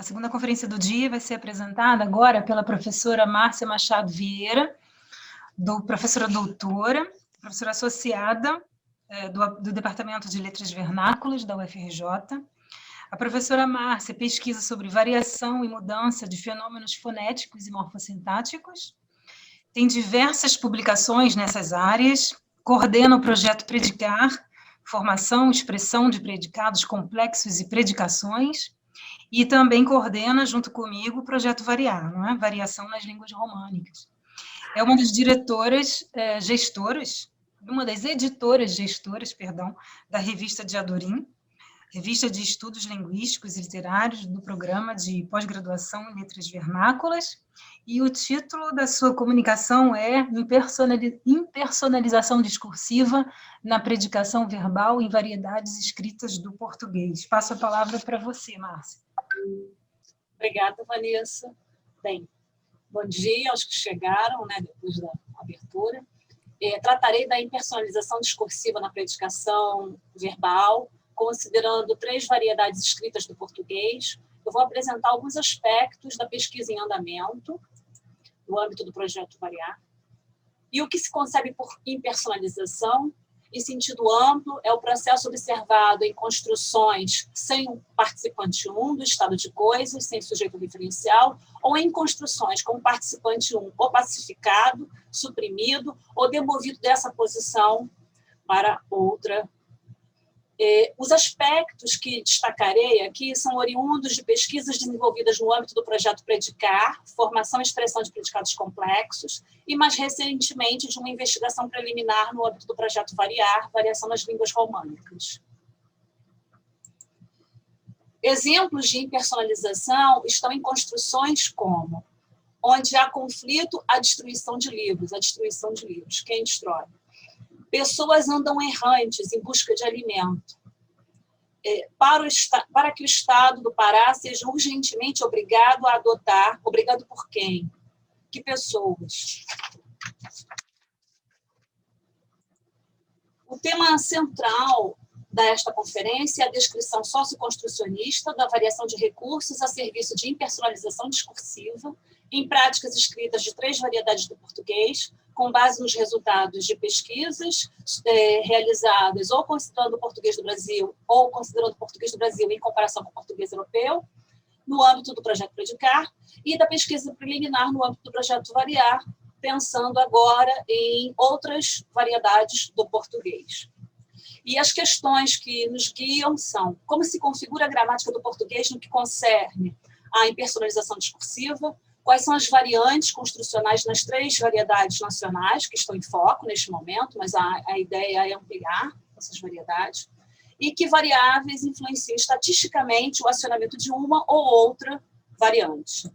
segunda conferência do dia vai ser apresentada agora pela professora Márcia Machado Vieira, professora doutora, professora associada do Departamento de Letras Vernáculas da UFRJ. A professora Márcia pesquisa sobre variação e mudança de fenômenos fonéticos e morfossintáticos, tem diversas publicações nessas áreas, coordena o projeto Predicar, formação e expressão de predicados complexos e predicações, e também coordena, junto comigo, o projeto Variar, não é? Variação nas línguas românicas. É uma das uma das editoras gestoras, perdão, da revista de Adorim, revista de estudos linguísticos e literários do programa de pós-graduação em letras vernáculas, e o título da sua comunicação é Impersonalização discursiva na predicação verbal em variedades escritas do português. Passo a palavra para você, Márcia. Obrigada, Vanessa. Bem, bom dia aos que chegaram, né, depois da abertura. Tratarei da impersonalização discursiva na predicação verbal, considerando 3 variedades escritas do português. Eu vou apresentar alguns aspectos da pesquisa em andamento, no âmbito do projeto Variar. E o que se concebe por impersonalização, em sentido amplo, é o processo observado em construções sem o participante 1 do estado de coisas, sem sujeito referencial, ou em construções com o participante 1 ou pacificado, suprimido, ou demovido dessa posição para outra. Os aspectos que destacarei aqui são oriundos de pesquisas desenvolvidas no âmbito do projeto Predicar, formação e expressão de predicados complexos, e mais recentemente de uma investigação preliminar no âmbito do projeto Variar, variação nas línguas românicas. Exemplos de impersonalização estão em construções como: onde há conflito, a destruição de livros. Quem destrói? Pessoas andam errantes em busca de alimento. Para que o Estado do Pará seja urgentemente obrigado a adotar, obrigado por quem? Que pessoas? O tema central desta conferência é a descrição socioconstrucionista da variação de recursos a serviço de impersonalização discursiva em práticas escritas de 3 variedades do português, com base nos resultados de pesquisas realizadas ou considerando o português do Brasil ou considerando o português do Brasil em comparação com o português europeu, no âmbito do projeto Predicar, e da pesquisa preliminar no âmbito do projeto Variar, pensando agora em outras variedades do português. E as questões que nos guiam são: como se configura a gramática do português no que concerne à impersonalização discursiva, quais são as variantes construcionais nas 3 variedades nacionais que estão em foco neste momento, mas a ideia é ampliar essas variedades, e que variáveis influenciam estatisticamente o acionamento de uma ou outra variante.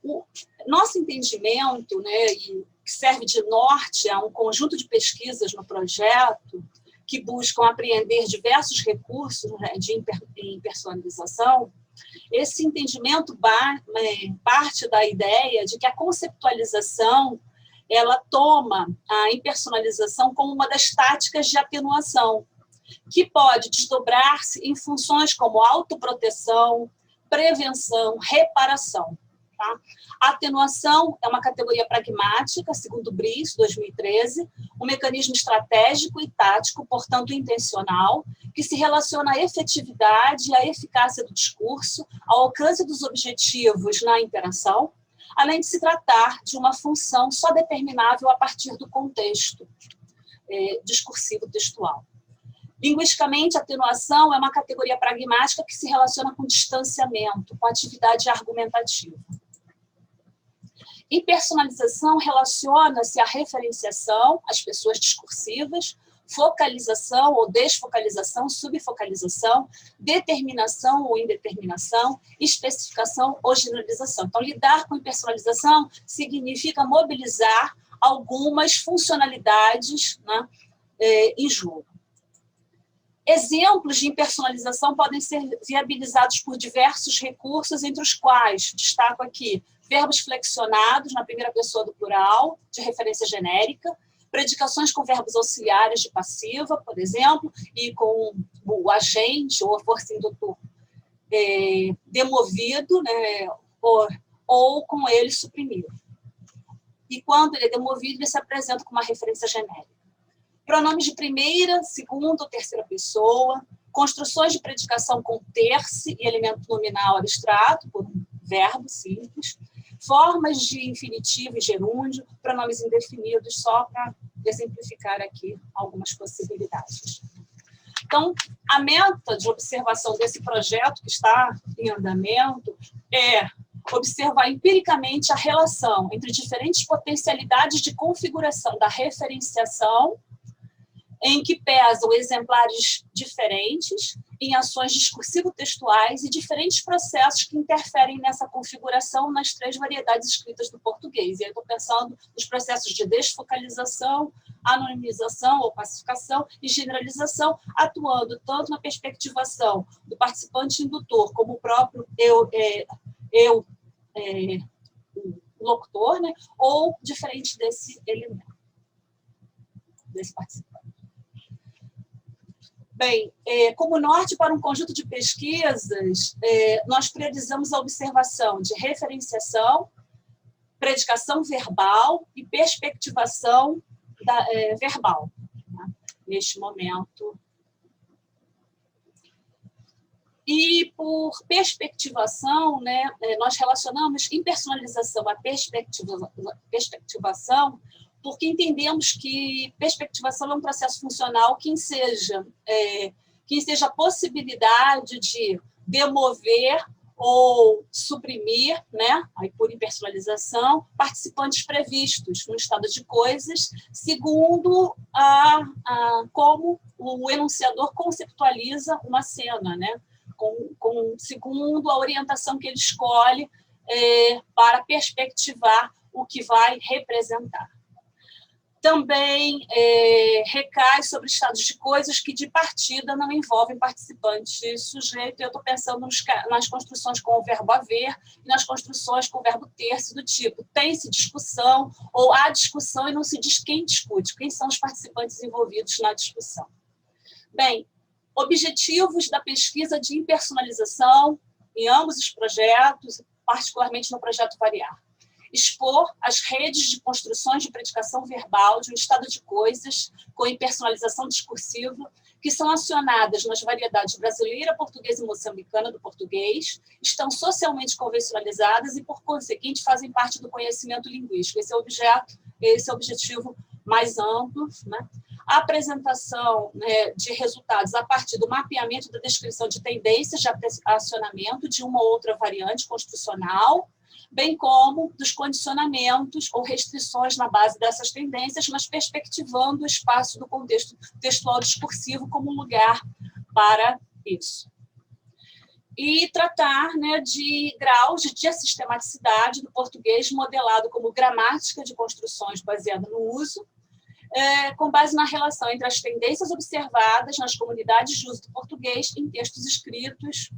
O nosso entendimento, né, e que serve de norte a um conjunto de pesquisas no projeto que buscam apreender diversos recursos, né, de impersonalização, esse entendimento parte da ideia de que a conceptualização ela toma a impersonalização como uma das táticas de atenuação, que pode desdobrar-se em funções como autoproteção, prevenção, reparação. Tá? A atenuação é uma categoria pragmática, segundo Brice, 2013, um mecanismo estratégico e tático, portanto intencional, que se relaciona à efetividade e à eficácia do discurso, ao alcance dos objetivos na interação, além de se tratar de uma função só determinável a partir do contexto discursivo textual. Linguisticamente, a atenuação é uma categoria pragmática que se relaciona com distanciamento, com atividade argumentativa. Impersonalização relaciona-se à referenciação, às pessoas discursivas, focalização ou desfocalização, subfocalização, determinação ou indeterminação, especificação ou generalização. Então, lidar com impersonalização significa mobilizar algumas funcionalidades, né, em jogo. Exemplos de impersonalização podem ser viabilizados por diversos recursos, entre os quais destaco aqui verbos flexionados na primeira pessoa do plural, de referência genérica, predicações com verbos auxiliares de passiva, por exemplo, e com o agente ou a força indutor demovido, né, ou com ele suprimido. E quando ele é demovido, ele se apresenta com uma referência genérica. Pronomes de primeira, segunda ou terceira pessoa, construções de predicação com terce e elemento nominal abstrato, por um verbo simples, formas de infinitivo e gerúndio, pronomes indefinidos, só para exemplificar aqui algumas possibilidades. Então, a meta de observação desse projeto que está em andamento é observar empiricamente a relação entre diferentes potencialidades de configuração da referenciação, em que pesam exemplares diferentes em ações discursivo-textuais e diferentes processos que interferem nessa configuração nas três variedades escritas do português. E aí estou pensando nos processos de desfocalização, anonimização ou pacificação e generalização, atuando tanto na perspectivação do participante indutor, como o próprio o locutor, né? Ou diferente desse elemento, desse participante. Bem, como norte para um conjunto de pesquisas, nós priorizamos a observação de referenciação, predicação verbal e perspectivação verbal, né, neste momento. E por perspectivação, né, nós relacionamos impersonalização à perspectivação, porque entendemos que perspectivação é um processo funcional que enseja a possibilidade de demover ou suprimir, né, aí por impersonalização, participantes previstos no estado de coisas, segundo como o enunciador conceptualiza uma cena, né, segundo a orientação que ele escolhe para perspectivar o que vai representar. Também recai sobre estados de coisas que, de partida, não envolvem participante sujeito. Eu estou pensando nas construções com o verbo haver e nas construções com o verbo ter-se, do tipo tem-se discussão ou há discussão e não se diz quem discute, quem são os participantes envolvidos na discussão. Bem, objetivos da pesquisa de impersonalização em ambos os projetos, particularmente no projeto Variar. Expor as redes de construções de predicação verbal de um estado de coisas com impersonalização discursiva que são acionadas nas variedades brasileira, portuguesa e moçambicana do português, estão socialmente convencionalizadas e, por conseguinte, fazem parte do conhecimento linguístico. Esse é o objetivo mais amplo, né? A apresentação, né, de resultados a partir do mapeamento da descrição de tendências de acionamento de uma ou outra variante construcional, bem como dos condicionamentos ou restrições na base dessas tendências, mas perspectivando o espaço do contexto textual discursivo como lugar para isso. E tratar, né, de graus de sistematicidade do português modelado como gramática de construções baseada no uso, com base na relação entre as tendências observadas nas comunidades de uso do português em textos escritos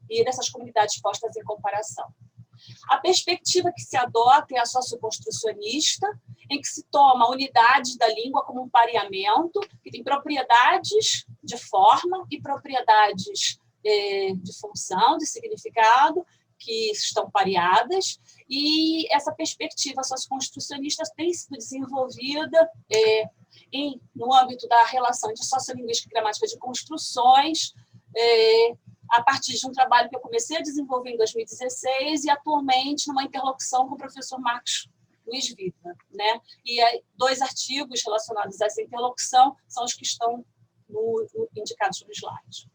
e dessas comunidades postas em comparação. A perspectiva que se adota é a socioconstrucionista, em que se toma a unidade da língua como um pareamento, que tem propriedades de forma e propriedades de função, de significado, que estão pareadas, e essa perspectiva socioconstrucionista tem sido desenvolvida no âmbito da relação entre sociolinguística e gramática de construções, a partir de um trabalho que eu comecei a desenvolver em 2016 e atualmente numa interlocução com o professor Marcos Luiz Vita, né? E aí, 2 artigos relacionados a essa interlocução são os que estão indicados no slide.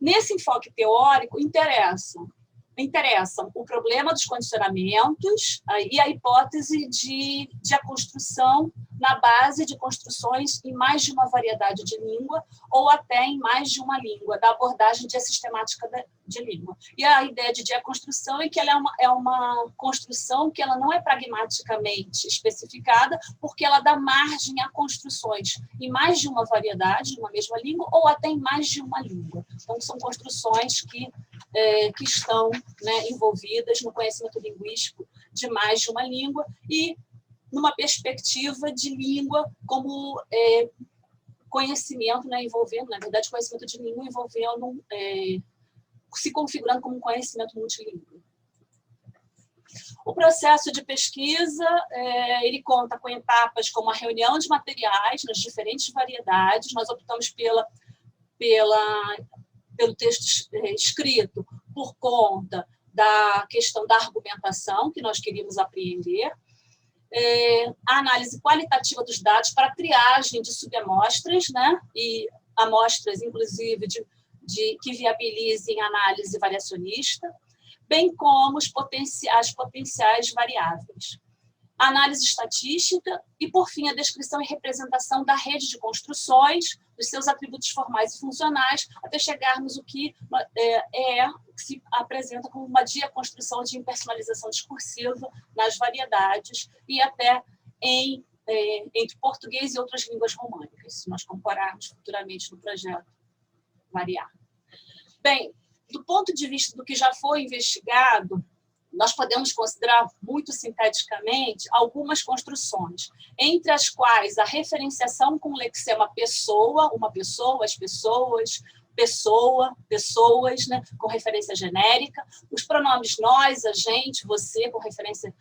Nesse enfoque teórico, interessam o problema dos condicionamentos e a hipótese de a construção na base de construções em mais de uma variedade de língua ou até em mais de uma língua, da abordagem diassistemática de língua. E a ideia de diaconstrução é que ela é uma construção que ela não é pragmaticamente especificada, porque ela dá margem a construções em mais de uma variedade, de uma mesma língua, ou até em mais de uma língua. Então, são construções que estão, né, envolvidas no conhecimento linguístico de mais de uma língua e numa perspectiva de língua como conhecimento, né, envolvendo, na verdade, conhecimento de língua envolvendo, se configurando como um conhecimento multilingüe. O processo de pesquisa, ele conta com etapas como a reunião de materiais nas diferentes variedades. Nós optamos pelo texto escrito por conta da questão da argumentação que nós queríamos apreender, a análise qualitativa dos dados para triagem de subamostras, né, e amostras, inclusive, que viabilizem análise variacionista, bem como as potenciais variáveis. A análise estatística e, por fim, a descrição e representação da rede de construções, dos seus atributos formais e funcionais, até chegarmos ao que se apresenta como uma diaconstrução de impersonalização discursiva nas variedades e até entre português e outras línguas românicas, se nós compararmos futuramente no projeto Variar. Bem, do ponto de vista do que já foi investigado, nós podemos considerar muito sinteticamente algumas construções, entre as quais a referenciação com o lexema pessoa, uma pessoa, as pessoas, pessoa, pessoas, né, com referência genérica, os pronomes nós, a gente, você, com referência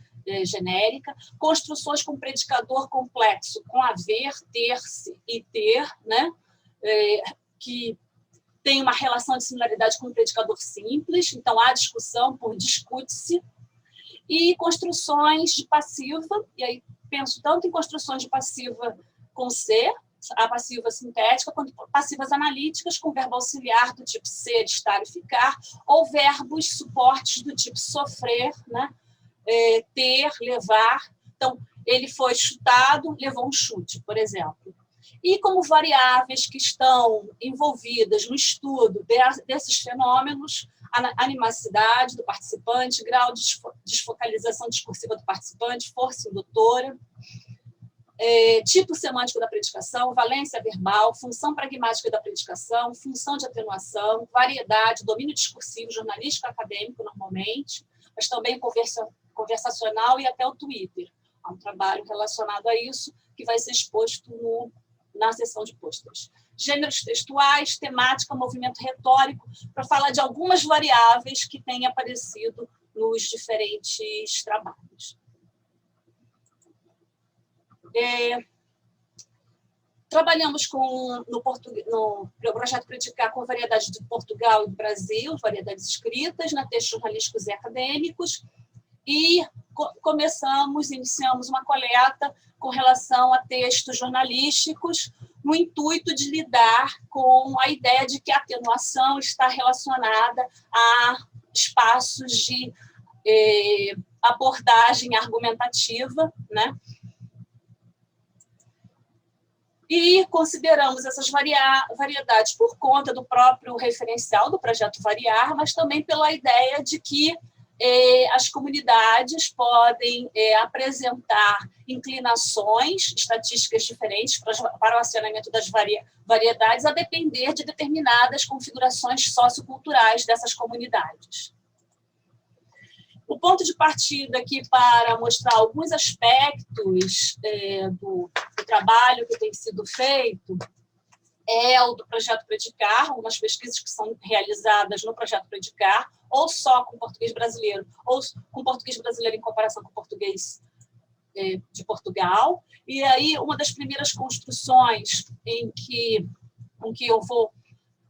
genérica, construções com predicador complexo, com haver, ter-se e ter, né, que tem uma relação de similaridade com o predicador simples, então há discussão por discute-se, e construções de passiva, e aí penso tanto em construções de passiva com C, a passiva sintética, quanto passivas analíticas com verbo auxiliar do tipo ser, estar e ficar, ou verbos suportes do tipo sofrer, né? Ter, levar. Então, ele foi chutado, levou um chute, por exemplo. E como variáveis que estão envolvidas no estudo desses fenômenos, a animacidade do participante, grau de desfocalização discursiva do participante, força indutora, tipo semântico da predicação, valência verbal, função pragmática da predicação, função de atenuação, variedade, domínio discursivo, jornalístico acadêmico, normalmente, mas também conversacional e até o Twitter. Há um trabalho relacionado a isso que vai ser exposto na seção de pôsteres. Gêneros textuais, temática, movimento retórico, para falar de algumas variáveis que têm aparecido nos diferentes trabalhos. Trabalhamos no projeto Predicar com variedades de Portugal e do Brasil, variedades escritas, textos jornalísticos e acadêmicos, e iniciamos uma coleta com relação a textos jornalísticos, no intuito de lidar com a ideia de que a atenuação está relacionada a espaços de abordagem argumentativa, né? E consideramos essas variedades por conta do próprio referencial do projeto Variar, mas também pela ideia de que as comunidades podem apresentar inclinações estatísticas diferentes para o acionamento das variedades, a depender de determinadas configurações socioculturais dessas comunidades. O ponto de partida aqui para mostrar alguns aspectos do trabalho que tem sido feito é o do projeto Predicar, algumas pesquisas que são realizadas no projeto Predicar, ou só com português brasileiro, ou com português brasileiro em comparação com português de Portugal. E aí, uma das primeiras construções em que eu vou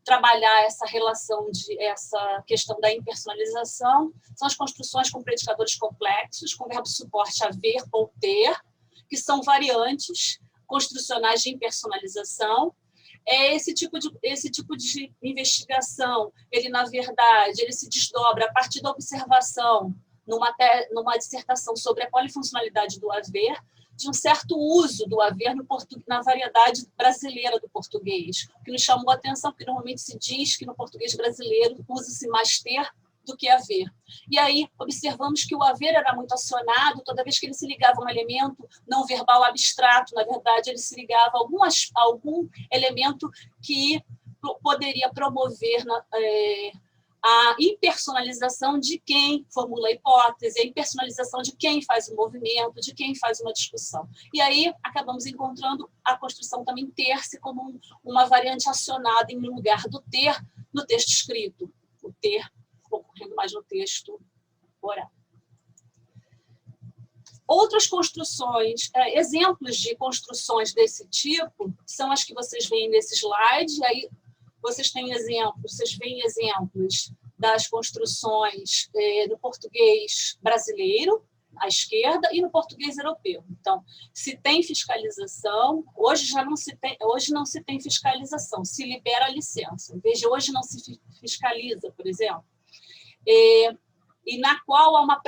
trabalhar essa relação, essa questão da impersonalização, são as construções com predicadores complexos, com verbo suporte haver ou ter, que são variantes construcionais de impersonalização. Esse tipo de investigação, ele, na verdade, ele se desdobra a partir da observação numa dissertação sobre a polifuncionalidade do haver, de um certo uso do haver na variedade brasileira do português, que nos chamou a atenção, porque normalmente se diz que no português brasileiro usa-se mais ter do que haver. E aí observamos que o haver era muito acionado toda vez que ele se ligava a um elemento não verbal abstrato, na verdade, ele se ligava a algum elemento que poderia promover a impersonalização de quem formula a hipótese, a impersonalização de quem faz o movimento, de quem faz uma discussão. E aí acabamos encontrando a construção também ter-se como uma variante acionada em lugar do ter no texto escrito, o ter ocorrendo mais no texto oral. Outras construções, exemplos de construções desse tipo, são as que vocês veem nesse slide. Aí vocês veem exemplos das construções no português brasileiro, à esquerda, e no português europeu. Então, se tem fiscalização, hoje não se tem fiscalização, se libera a licença. Veja, hoje não se fiscaliza, por exemplo, e na qual há uma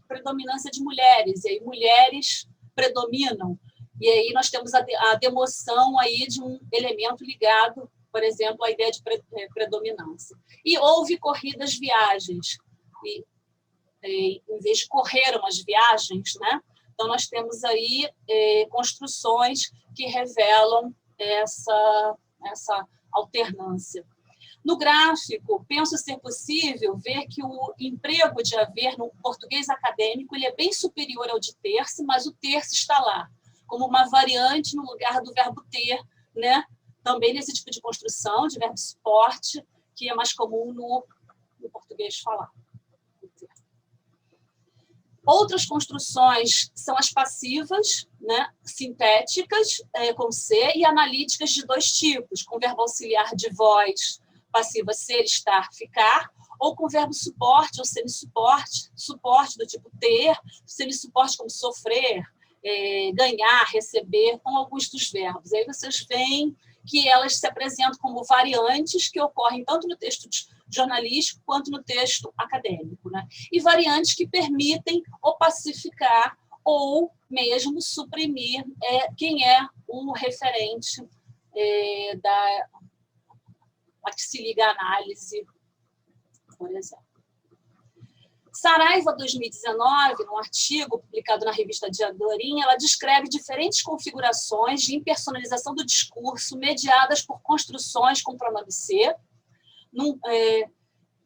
predominância de mulheres, e aí mulheres predominam, e aí nós temos a demoção aí de um elemento ligado, por exemplo, à ideia de predominância. E houve corridas, viagens, e em vez de correram as viagens, né? Então nós temos aí construções que revelam essa alternância. No gráfico, penso ser possível ver que o emprego de haver no português acadêmico ele é bem superior ao de ter-se, mas o ter-se está lá, como uma variante no lugar do verbo ter, né? Também nesse tipo de construção, de verbo suporte, que é mais comum no português falar. Outras construções são as passivas, né? Sintéticas, com C, e analíticas de dois tipos, com verbo auxiliar de voz, passiva ser, estar, ficar, ou com verbo suporte ou semissuporte, suporte do tipo ter, semissuporte como sofrer, ganhar, receber, com alguns dos verbos. Aí vocês veem que elas se apresentam como variantes que ocorrem tanto no texto jornalístico quanto no texto acadêmico, né? E variantes que permitem ou pacificar ou mesmo suprimir quem é o referente a que se liga a análise, por exemplo. Saraiva, 2019, num artigo publicado na revista Diadorim, ela descreve diferentes configurações de impersonalização do discurso mediadas por construções com pronome ser,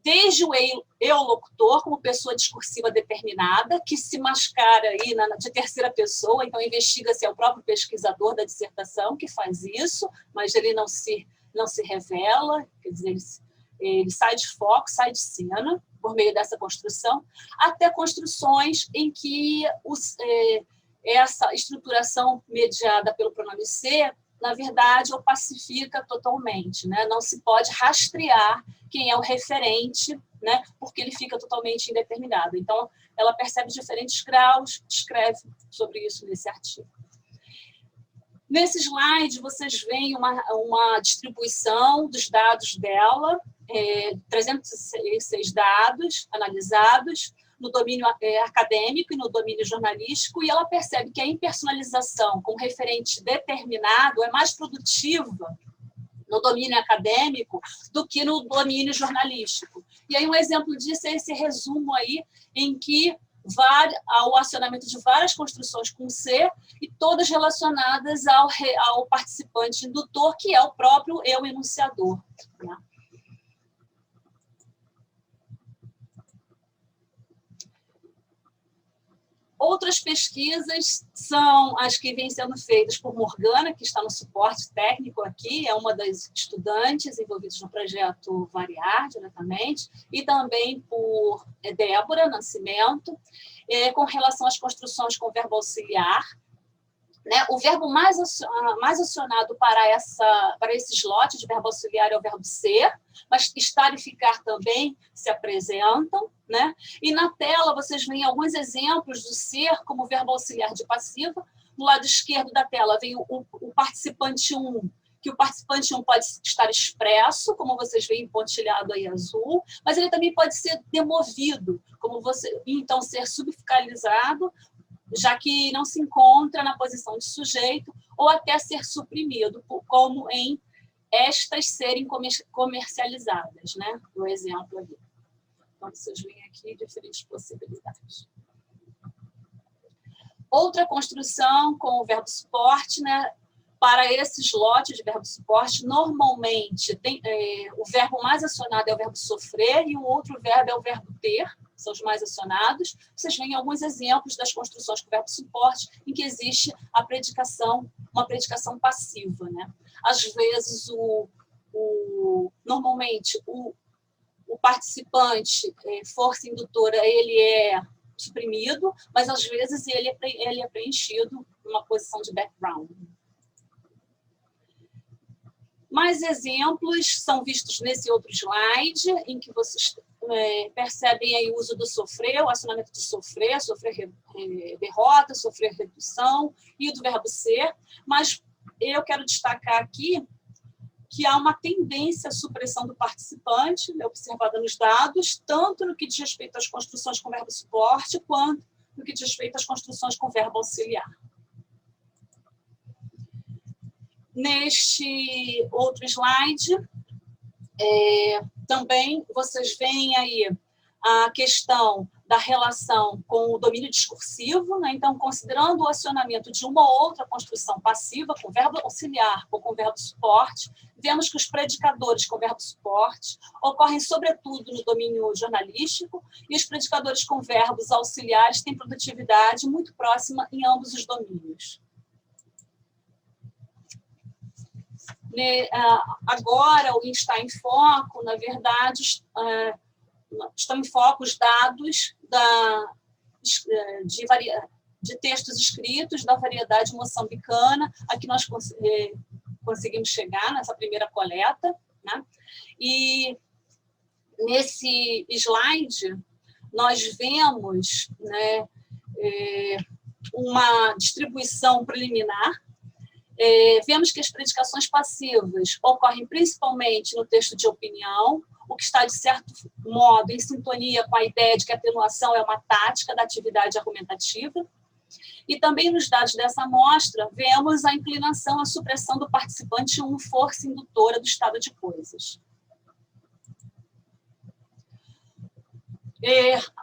desde o eu locutor como pessoa discursiva determinada, que se mascara aí de terceira pessoa, então investiga se é o próprio pesquisador da dissertação que faz isso, mas ele não se revela, quer dizer, ele sai de foco, sai de cena, por meio dessa construção, até construções em que essa estruturação mediada pelo pronome ser, na verdade, o pacifica totalmente, né? Não se pode rastrear quem é o referente, né? Porque ele fica totalmente indeterminado. Então, ela percebe diferentes graus, escreve sobre isso nesse artigo. Nesse slide, vocês veem uma distribuição dos dados dela, 306 dados analisados no domínio acadêmico e no domínio jornalístico, e ela percebe que a impersonalização com referente determinado é mais produtiva no domínio acadêmico do que no domínio jornalístico. E aí um exemplo disso é esse resumo aí, em que ao acionamento de várias construções com C e todas relacionadas ao participante indutor, que é o próprio eu enunciador, né? Outras pesquisas são as que vêm sendo feitas por Morgana, que está no suporte técnico aqui, é uma das estudantes envolvidas no projeto Variar diretamente, e também por Débora Nascimento, com relação às construções com verbo auxiliar, né? O verbo mais acionado para esse slot de verbo auxiliar é o verbo ser, mas estar e ficar também se apresentam, né? E na tela vocês veem alguns exemplos do ser como verbo auxiliar de passiva. No lado esquerdo da tela vem o participante 1, que o participante 1 pode estar expresso, como vocês veem pontilhado aí azul, mas ele também pode ser demovido, então ser subfocalizado, já que não se encontra na posição de sujeito, ou até ser suprimido, como em estas serem comercializadas, né? No exemplo ali. Então, vocês veem aqui diferentes possibilidades. Outra construção com o verbo suporte, né? Para esses lotes de verbo suporte, normalmente, o verbo mais acionado é o verbo sofrer e o outro verbo é o verbo ter, são os mais acionados. Vocês veem alguns exemplos das construções com verbo suporte em que existe a predicação, uma predicação passiva, né? Às vezes, normalmente, o participante, força indutora, ele é suprimido, mas às vezes ele é preenchido numa posição de background. Mais exemplos são vistos nesse outro slide, em que vocês percebem aí o uso do sofrer, o acionamento de sofrer derrota, sofrer redução, e do verbo ser, mas eu quero destacar aqui que há uma tendência à supressão do participante, observada nos dados, tanto no que diz respeito às construções com verbo suporte, quanto no que diz respeito às construções com verbo auxiliar. Neste outro slide, também vocês veem aí a questão da relação com o domínio discursivo, né? Então, considerando o acionamento de uma ou outra construção passiva, com verbo auxiliar ou com verbo suporte, vemos que os predicadores com verbo suporte ocorrem, sobretudo, no domínio jornalístico, e os predicadores com verbos auxiliares têm produtividade muito próxima em ambos os domínios. Agora, o está em foco, na verdade, estão em foco os dados de textos escritos da variedade moçambicana, a que nós conseguimos chegar nessa primeira coleta, né? E nesse slide, nós vemos, né, uma distribuição preliminar. Vemos que as predicações passivas ocorrem principalmente no texto de opinião, o que está, de certo modo, em sintonia com a ideia de que a atenuação é uma tática da atividade argumentativa. E também nos dados dessa amostra, vemos a inclinação à supressão do participante em uma força indutora do estado de coisas.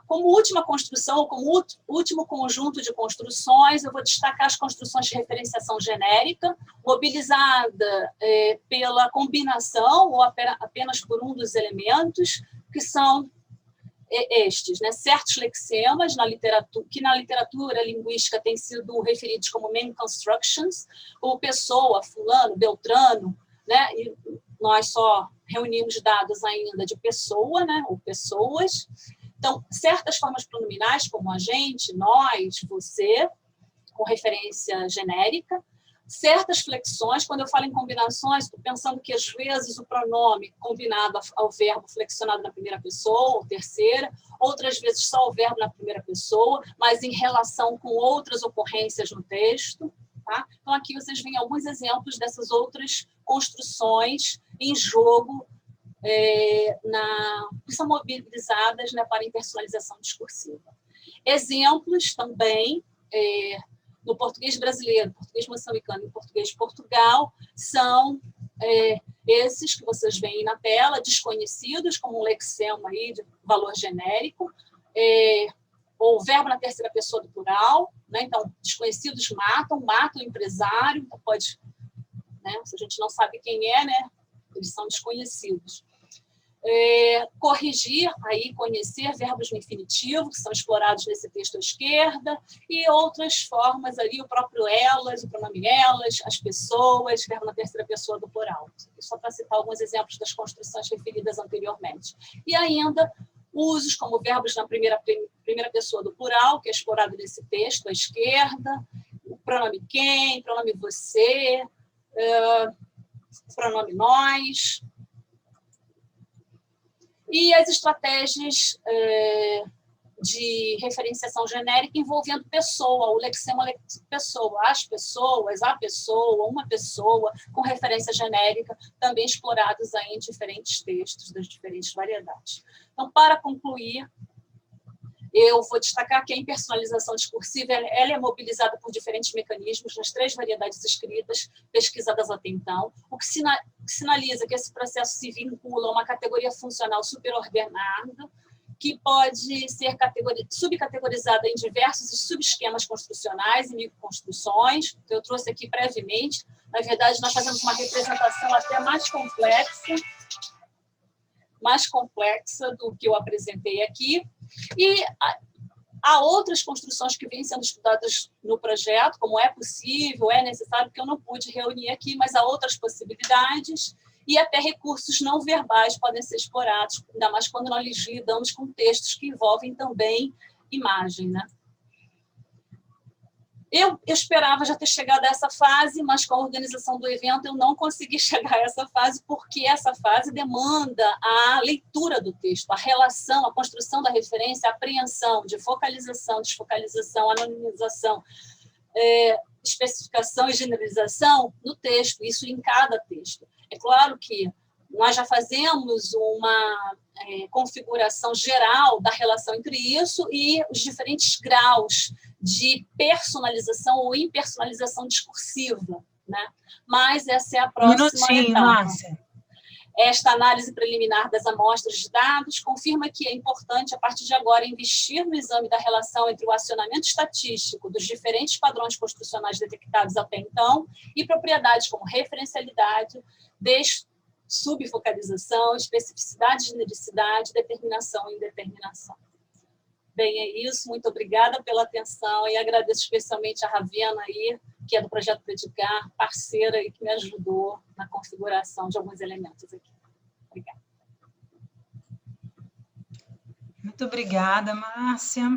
Como última construção, ou como último conjunto de construções, eu vou destacar as construções de referenciação genérica, mobilizada pela combinação ou apenas por um dos elementos, que são estes, né? Certos lexemas, que na literatura linguística têm sido referidos como main constructions, ou pessoa, fulano, beltrano, né? E nós só reunimos dados ainda de pessoa, né? Ou pessoas. Então, certas formas pronominais, como a gente, nós, você, com referência genérica. Certas flexões, quando eu falo em combinações, estou pensando que, às vezes, o pronome combinado ao verbo flexionado na primeira pessoa ou terceira, outras vezes só o verbo na primeira pessoa, mas em relação com outras ocorrências no texto. Tá? Então, aqui vocês veem alguns exemplos dessas outras construções em jogo, que são mobilizadas, né, para a impersonalização discursiva. Exemplos também, no português brasileiro, português moçambicano e português de Portugal, são esses que vocês veem na tela, desconhecidos, como um lexema aí de valor genérico, ou verbo na terceira pessoa do plural, né? Então, desconhecidos matam o empresário, então pode, né, se a gente não sabe quem é, né, eles são desconhecidos. Corrigir, aí, conhecer, verbos no infinitivo, que são explorados nesse texto à esquerda, e outras formas ali, o próprio elas, o pronome elas, as pessoas, verbo na terceira pessoa do plural. Só para citar alguns exemplos das construções referidas anteriormente. E ainda, usos como verbos na primeira pessoa do plural, que é explorado nesse texto à esquerda, o pronome quem, pronome você, pronome nós. E as estratégias de referenciação genérica envolvendo pessoa, o lexema pessoa, as pessoas, a pessoa, uma pessoa, com referência genérica, também explorados aí em diferentes textos das diferentes variedades. Então, para concluir, eu vou destacar que a impersonalização discursiva ela é mobilizada por diferentes mecanismos nas 3 variedades escritas pesquisadas até então, o que sinaliza que esse processo se vincula a uma categoria funcional superordenada, que pode ser subcategorizada em diversos subesquemas construcionais e microconstruções. Eu trouxe aqui brevemente. Na verdade, nós fazemos uma representação até mais complexa do que eu apresentei aqui. E há outras construções que vêm sendo estudadas no projeto, como é possível, é necessário, que eu não pude reunir aqui, mas há outras possibilidades, e até recursos não verbais podem ser explorados, ainda mais quando nós lidamos com textos que envolvem também imagem, né? Eu esperava já ter chegado a essa fase, mas com a organização do evento eu não consegui chegar a essa fase, porque essa fase demanda a leitura do texto, a relação, a construção da referência, a apreensão de focalização, desfocalização, anonimização, especificação e generalização no texto, isso em cada texto. É claro que nós já fazemos uma configuração geral da relação entre isso e os diferentes graus de personalização ou impersonalização discursiva, né? Mas essa é a próxima etapa. Márcia. Esta análise preliminar das amostras de dados confirma que é importante, a partir de agora, investir no exame da relação entre o acionamento estatístico dos diferentes padrões construcionais detectados até então e propriedades como referencialidade, subfocalização, especificidade, genericidade, determinação e indeterminação. Bem, é isso. Muito obrigada pela atenção e agradeço especialmente a Ravena aí, que é do Projeto Predicar, parceira e que me ajudou na configuração de alguns elementos aqui. Obrigada. Muito obrigada, Márcia.